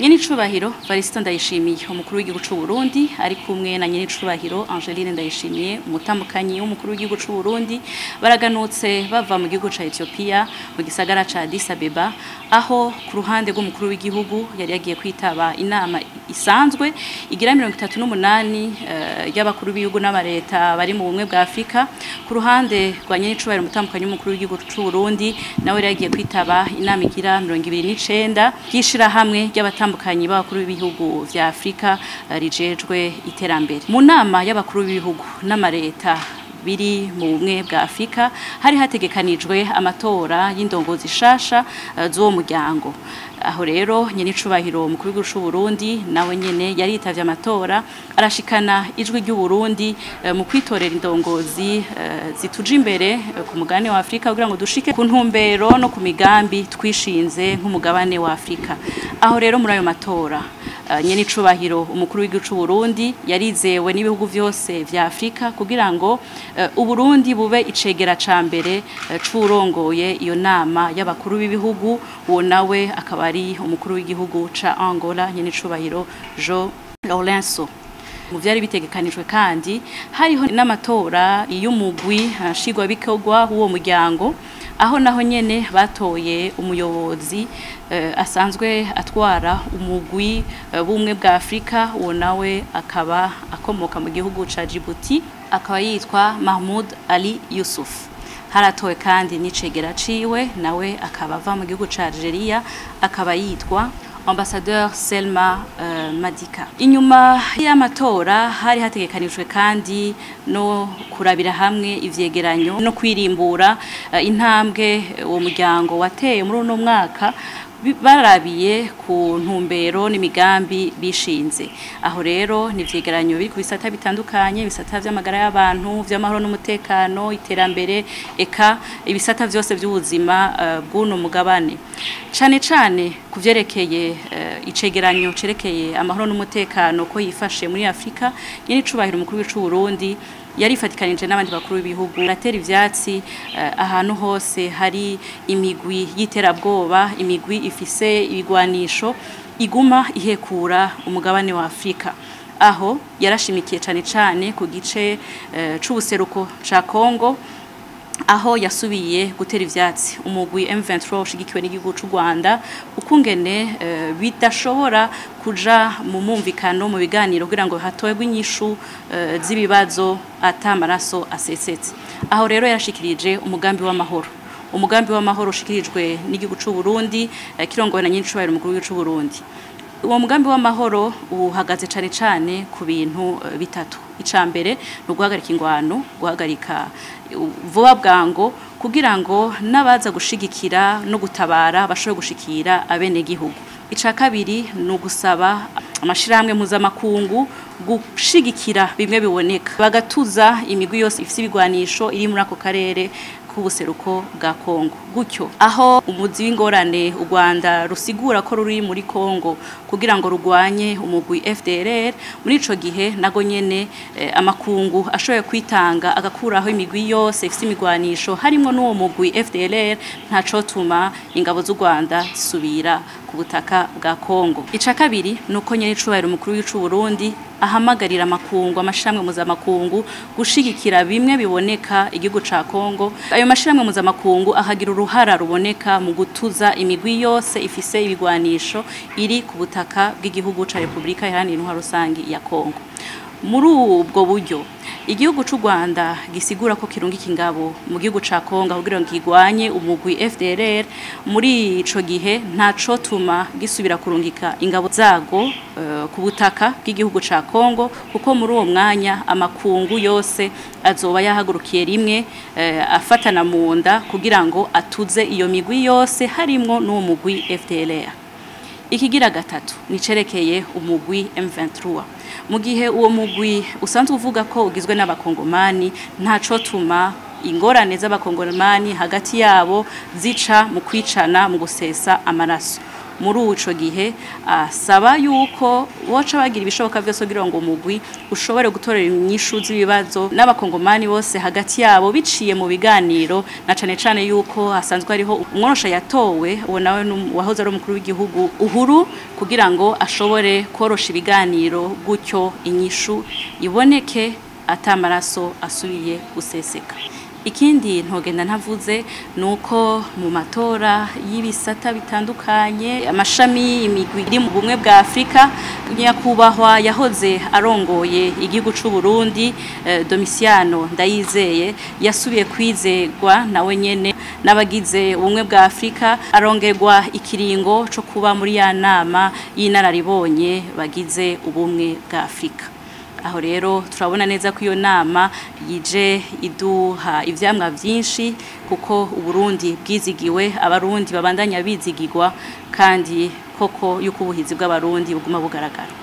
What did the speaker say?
Nyenicubahiro Varisito Ndayishimiye umukuru w'igihugu c'u Burundi ari kumwe na Nyenicubahiro Angeline Ndayishimiye umutambukanyi w'umukuru w'igihugu c'u Burundi baraganutse bava mu gihugu ca Ethiopia mu gisagara ca Addis Abeba aho ku ruhande rw'umukuru w'igihugu yari yagiye kwitaba inama isanzwe igira 38 y'abakuru b'ibihugu n'amareta bari mu bumwe bwa Afrika ku ruhande rwa Nyenicubahiro umutambukanyi w'umukuru w'igihugu c'u Burundi nawe yari yagiye kwitaba inama igira 29 y'ishira hamwe y'abatambukanyi b'abakuru b'ibihugu vya Afrika rijejwe iterambere mu nama y'abakuru b'ibihugu n'amareta biri mu bumwe bwa Afrika hari hategekanijwe amatora y'indongozi shasha z'uwo muryango aho rero Nyenicubahiro umukuru w'igihugu c'u Burundi nawe nyene yari yitavye amatora arashikana ijwi ry'u Burundi mu kwitorera indongozi zituje imbere ku mugabane wa Afrika kugira ngo dushike ku ntumbero no ku migambi twishinze nk'umugabane wa Afrika aho rero muri ayo matora Nyenicubahiro umukuru w'igihugu c'u Burundi yarizewe n'ibihugu vyose vya Afrika kugira ngo Uburundi bube icegera ca mbere c'urongoye iyo nama y'abakuru b'ibihugu uwo nawe akaba ari umukuru w'igihugu ca Angola Nyenicubahiro João Lourenço mu vyari bitegekanijwe kandi hariho n'amatora y'umugwi nshingwabikorwa w'uwo muryango aho naho nyene batoye umuyobozi asanzwe atwara umugwi bumwe bwa Afrika uwo nawe akaba akomoka mu gihugu ca Djibouti akaba yitwa Mahmoud Ali Yusuf haratowe kandi n'icegera ciwe nawe akaba ava mu gihugu ca Algeria akaba yitwa Ambassadeur Selma Madika. Inyuma y'amatora hari hategekanijwe kandi no kurabira hamwe ivyegeranyo no kwirimbura intambwe uwo muryango wateye muri uno mwaka barabiye ku ntumbero n'imigambi bishinze aho rero nivyegeranyo biri ku bisata bitandukanye bisata vy'amagara y'abantu vy'amahoro n'umutekano iterambere eka ibisata vyose by'ubuzima bw'uno mugabane cane kuvyerekeye icegeranyo cerekeye amahoro n'umutekano ko yifashe muri Afrika Nyenicubahiro umukuru w'igihugu c'u Burundi yarifatikanije n'abandi bakuru b'ibihugu ratera ivyatsi ahantu hose hari imigwi y'iterabwoba imigwi ifise ibigwanisho iguma ihekura umugabane wa Afrika aho yarashimikiye cane ku gice c'ubuseruko ca Congo aho yasubiye gutera ivyatsi umugwi M23 ushigikiwe n'igihugu c'u Rwanda ukungene bidashobora kuja mu mumvikano mu biganiro kugira ngo hatoegwe inyishu z'ibibazo atamaraso asesetse aho rero yarashikirije umugambi w'amahoro ushikirijwe n'igihugu c'u Burundi kirongowe na Nyenicubahiro umukuru w'igihugu c'u Burundi uwo mugambi w'amahoro uhagaze cane ku bintu bitatu icambere no guhagarika ingwano guhagarika vuba bwango kugira ngo nabaza gushigikira no gutabara bashobore gushikira abene gihugu ica kabiri no gusaba amashirahamwe mpuzamakungu gushigikira bimwe biboneka bagatuza imigwi yose ifise ibigwanisho iri muri ako karere kubuseruko bwa Kongo gutyo aho umuzi w'ingorane u Rwanda rusigura ko ruri muri Kongo kugira ngo rugwanye umugwi FDLR muri ico gihe nago nyene amakungu ashoboye kwitanga agakuraho imigwi yose ifite imigwanisho harimo n'uwo mugwi FDLR ntaco tuma ingabo z'u Rwanda zisubira ku butaka bwa Kongo ica kabiri nuko Nyenicubahiro umukuru w'igihugu c'u Burundi ahamagarira amakungu amashamwe mpuzamakungu gushigikira bimwe biboneka igihugu ca Kongo ayo mashamwe mpuzamakungu ahagira uruhara ruboneka mu gutuza imigwi yose ifise ibigwanisho iri ku butaka bw'igihugu ca Republika Iharanira Intwaro Rusangi ya Kongo muri ubwo buryo igihugu c'u Rwanda gisigura ko kirungika ingabo mu gihugu ca Kongo kugira ngo kigwanye umugwi FDLR muri ico gihe ntaco tuma gisubira kurungika ingabo zago ku butaka bw'igihugu ca Kongo kuko muri uwo mwanya amakungu yose azoba yahagurukiye rimwe afatana mu nda kugira ngo atuze iyo migwi yose harimo n'uwo mugwi FDLR ikigira gatatu nicerekeye umugwi M23 mu gihe uwo mugwi usanzwe uvuga ko ugizwe n'abakongomani ntaco tuma ingorane z'abakongomani hagati yabo zica mu kwicana mu gusesa amaraso muri uco gihe asaba yuko boca bagira ibishoboka byose kugira ngo umugwi ushobore gutorera inyishu z'ibibazo n'abakongomani bose hagati yabo biciye mu biganiro na cane cane yuko hasanzwe hariho umworosha yatowe uwo nawe wahoze ari umukuru w'igihugu Uhuru kugira ngo ashobore korosha ibiganiro gutyo inyishu iboneke atamaraso asubiye guseseka. Ikindi ntogenda ntavuze nuko mu matora y'ibisata bitandukanye amashami imigwi iri mu bumwe bwa Afrika nyakubahwa yahoze arongoye igihugu c'u Burundi Domiciano Ndayizeye yasubiye kwizegwa nawe nyene n'abagize ubumwe bwa Afrika arongerwa ikiringo co kuba muri ya nama y'inararibonye bagize ubumwe bwa Afrika. Aho rero turabona neza ko iyo nama yije iduha ivyamwa vyinshi kuko Uburundi bwizigiwe abarundi babandanya bizigirwa kandi koko yuko ubuhizi bw'abarundi buguma bugaragara.